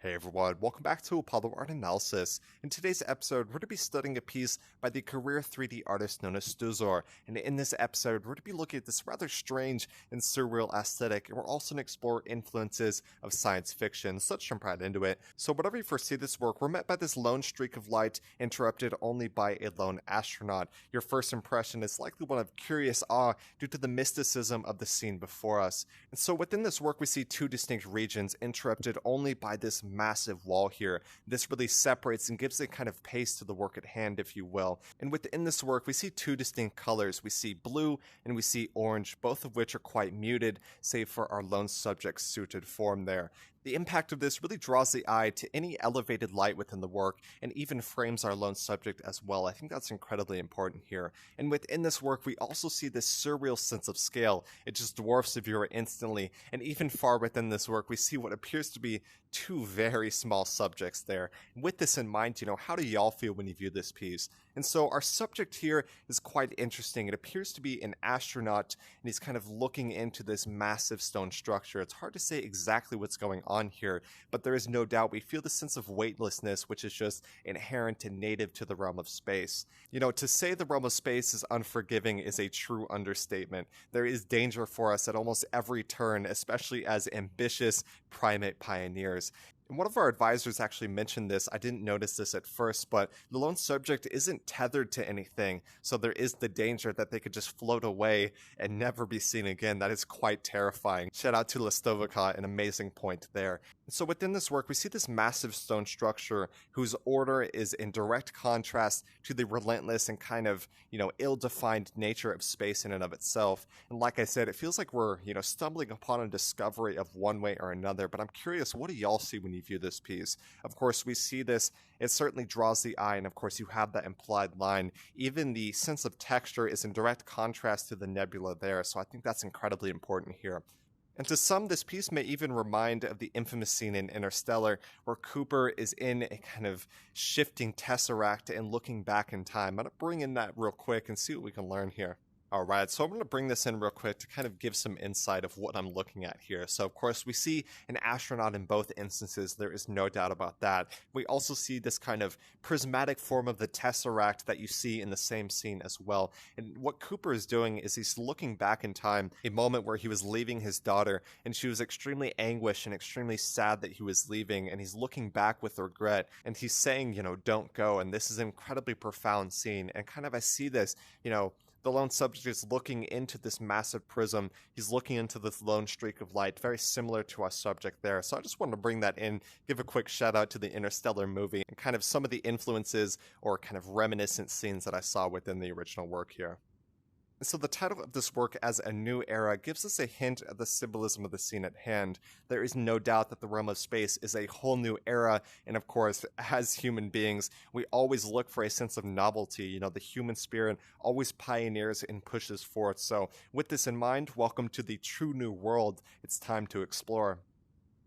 Hey everyone, welcome back to Apollo Art Analysis. In today's episode, we're going to be studying a piece by the career 3D artist known as Stuz0r. And in this episode, we're going to be looking at this rather strange and surreal aesthetic, and we're also going to explore influences of science fiction. So let's jump right into it. So whenever you first see this work, we're met by this lone streak of light interrupted only by a lone astronaut. Your first impression is likely one of curious awe due to the mysticism of the scene before us. And so within this work, we see two distinct regions interrupted only by this massive wall here. This really separates and gives a kind of pace to the work at hand, if you will. And within this work, we see two distinct colors. We see blue and we see orange, both of which are quite muted, save for our lone subject's suited form there. The impact of this really draws the eye to any elevated light within the work and even frames our lone subject as well. I think that's incredibly important here. And within this work, we also see this surreal sense of scale. It just dwarfs the viewer instantly. And even far within this work, we see what appears to be two very small subjects there. And with this in mind, how do y'all feel when you view this piece? And so our subject here is quite interesting. It appears to be an astronaut, and he's kind of looking into this massive stone structure. It's hard to say exactly what's going on here, but there is no doubt we feel the sense of weightlessness, which is just inherent and native to the realm of space. To say the realm of space is unforgiving is a true understatement. There is danger for us at almost every turn, especially as ambitious primate pioneers. And one of our advisors actually mentioned this. I didn't notice this at first, but the lone subject isn't tethered to anything, so there is the danger that they could just float away and never be seen again. That is quite terrifying. Shout out to Stuz0r, an amazing point there. And so within this work, we see this massive stone structure whose order is in direct contrast to the relentless and kind of, ill-defined nature of space in and of itself. And like I said, it feels like we're, stumbling upon a discovery of one way or another, but I'm curious, what do y'all see when you view this piece? Of course, we see this, it certainly draws the eye, and of course you have that implied line. Even the sense of texture is in direct contrast to the nebula there, so I think that's incredibly important here. And to some, this piece may even remind of the infamous scene in Interstellar where Cooper is in a kind of shifting tesseract and looking back in time. I'm going to bring in that real quick and see what we can learn here. Alright, so I'm going to bring this in real quick to kind of give some insight of what I'm looking at here. So of course we see an astronaut in both instances, there is no doubt about that. We also see this kind of prismatic form of the tesseract that you see in the same scene as well. And what Cooper is doing is he's looking back in time, a moment where he was leaving his daughter and she was extremely anguished and extremely sad that he was leaving, and he's looking back with regret and he's saying, don't go. And this is an incredibly profound scene, and kind of I see this, the lone subject is looking into this massive prism. He's looking into this lone streak of light, very similar to our subject there. So I just wanted to bring that in, give a quick shout out to the Interstellar movie, and kind of some of the influences or kind of reminiscent scenes that I saw within the original work here. So the title of this work, As a New Era, gives us a hint of the symbolism of the scene at hand. There is no doubt that the realm of space is a whole new era, and of course, as human beings, we always look for a sense of novelty. The human spirit always pioneers and pushes forth. So with this in mind, welcome to the true new world. It's time to explore.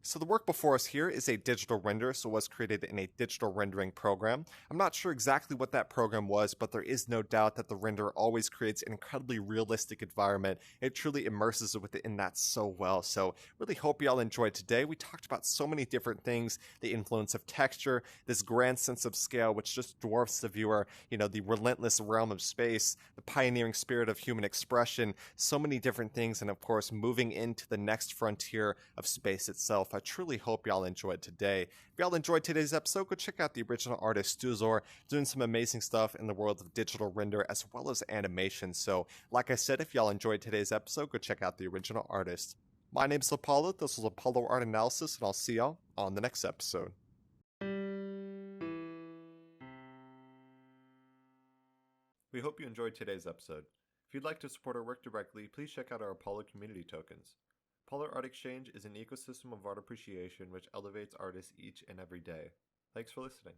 So the work before us here is a digital render, so it was created in a digital rendering program. I'm not sure exactly what that program was, but there is no doubt that the render always creates an incredibly realistic environment. It truly immerses it within that so well. So really hope y'all enjoyed today. We talked about so many different things, the influence of texture, this grand sense of scale, which just dwarfs the viewer, the relentless realm of space, the pioneering spirit of human expression, so many different things, and of course moving into the next frontier of space itself. I truly hope y'all enjoyed today. If y'all enjoyed today's episode, go check out the original artist Stuz0r, doing some amazing stuff in the world of digital render as well as animation. So, like I said, if y'all enjoyed today's episode, go check out the original artist. My name's Apollo, this was Apollo Art Analysis, and I'll see y'all on the next episode. We hope you enjoyed today's episode. If you'd like to support our work directly, please check out our Apollo community tokens. Apollo Art Exchange is an ecosystem of art appreciation which elevates artists each and every day. Thanks for listening.